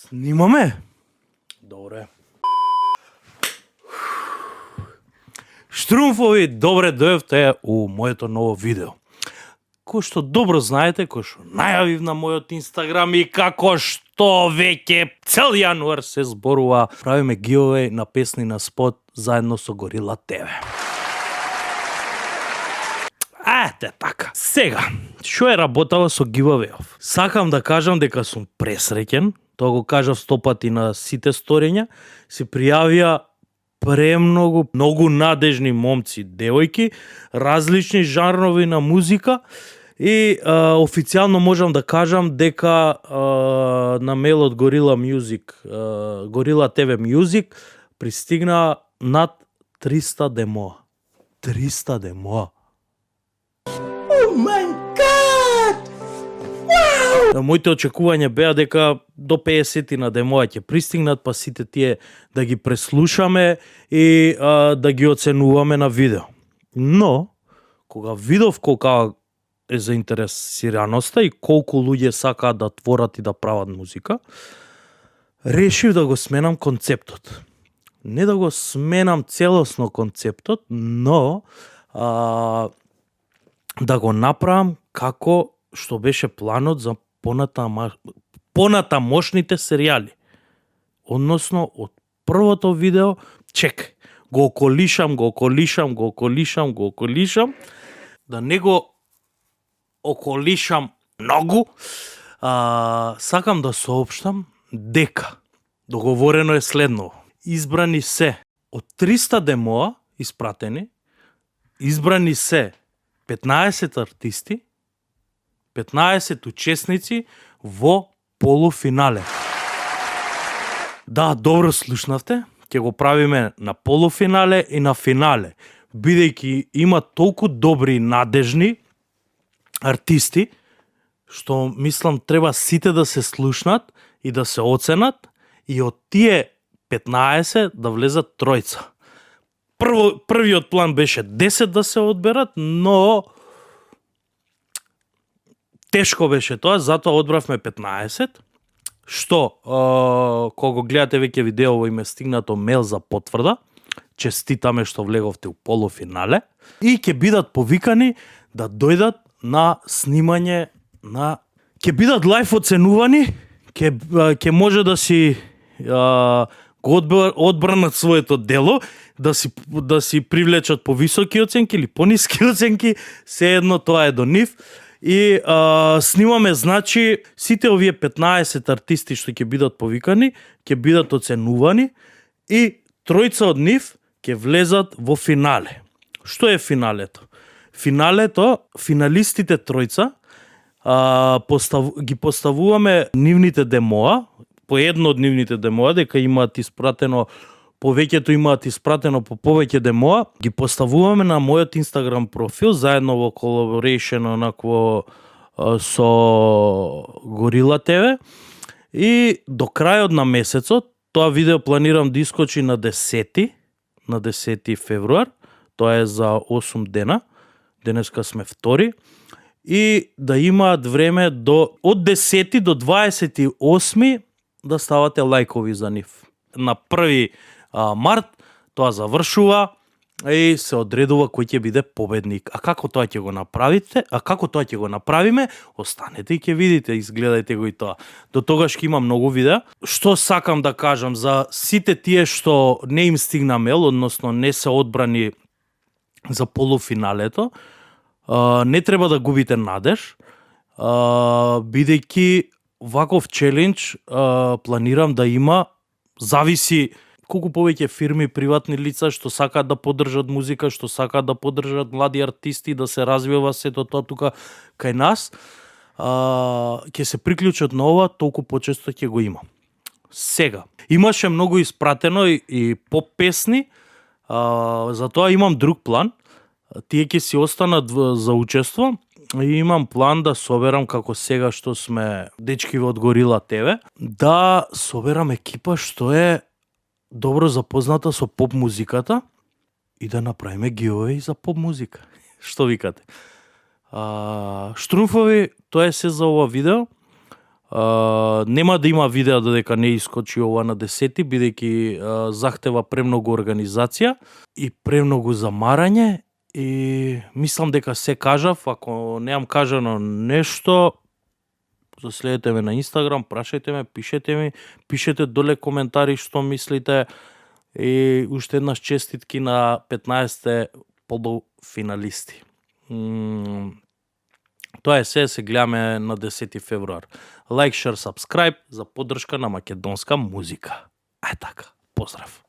Снимаме? Добре. Штрумфови, добре дојавте у моето ново видео. Кој што добро знаете, кој што најавив на мојот Инстаграм и како што веќе цел јануар се зборува, правиме giveaway на песни на спот заедно со Горила ТВ. Ете така. Сега, што е работава со giveaway-ов? Сакам да кажам дека сум пресреќен, тоа го кажав 100 пати на сите сторија, се пријавија многу надежни момци, девојки, различни жанрови на музика и официјално можам да кажам дека на мејлот Gorilla Music, Gorilla TV Music пристигна над 300 демоа. 300 демоа. Oh my god! Wow! Моите очекувања беа дека до 50 на демоа ќе пристигнат, па сите тие да ги преслушаме и да ги оценуваме на видео. Но, кога видов колка е заинтересираноста и колку луѓе сакаат да творат и да прават музика, решив да го сменам концептот. Не да го сменам целосно концептот, но да го направам како што беше планот за понатамошните серијали. Односно, од првото видео, го околишам, да не го околишам многу, сакам да соопштам дека договорено е следно. Избрани се од 300 демоа испратени, избрани се 15 артисти, 15 учесници во полуфинале. Да, добро слушнавте, ќе го правиме на полуфинале и на финале, бидејќи има толку добри и надежни артисти, што мислам треба сите да се слушнат и да се оценат и од тие 15 да влезат тројца. Првиот план беше 10 да се одберат, но тешко беше тоа, затоа одбравме 15, што, кога го гледате веќе видеово, име стигнато мејл за потврда, честитаме што влеговте у полуфинале, и ќе бидат повикани да дојдат на снимање на... Ќе бидат лајф оценувани, ќе може да си го одбранат своето дело, да си привлечат повисоки оценки или пониски оценки, се едно тоа е до нив. И снимаме, значи, сите овие 15 артисти што ќе бидат повикани, ќе бидат оценувани и тројца од нив ќе влезат во финале. Што е финалето? Финалето, финалистите тројца, ги поставуваме нивните демоа, по едно од нивните демоа, дека имаат испратено, повеќето имаат испратено по повеќе демоа, ги поставуваме на мојот Инстаграм профил, заедно во колаборейшн онакво со Горила ТВ, и до крајот на месецот, тоа видео планирам да искочи на 10 февруар, тоа е за 8 дена, денеска сме 2, и да имаат време од 10 до 28 да ставате лајкови за нив. На 1 март тоа завршува и се одредува кој ќе биде победник. А како тоа ќе го направите? Останете и ќе видите, изгледајте го и тоа. До тогаш ќе има многу видеа. Што сакам да кажам за сите тие што не им стигна мејл, односно не се одбрани за полуфиналето, не треба да губите надеж, бидејќи ваков челендж планирам да има, зависи колку повеќе фирми, приватни лица што сакаат да поддржат музика, што сакаат да поддржат млади артисти, да се развива сето тоа тука кај нас, ќе се приклучат на ова, толку почесто ќе го има. Сега, имаше многу испратено и поп песни, затоа имам друг план. Тие ќе си останат за учество и имам план да соберам, како сега што сме дечки од Горила ТВ, да соберам екипа што е добро запозната со поп музиката и да направиме giveaway за поп музика. Што викате? Штрумфови, тоа е се за ова видео. Нема да има видео додека не искочи ова на 10, бидејќи захтева премногу организација и премногу замарање и мислам дека се кажав, ако немам кажано нешто, заследете ме на Инстаграм, прашајте ме, пишете доле коментари што мислите и уште еднаш честитки на 15 полуфиналисти. Тоа е се гледаме на 10 февруар. Лайк, шер, сабскрајб за поддршка на македонска музика. Така, поздрав!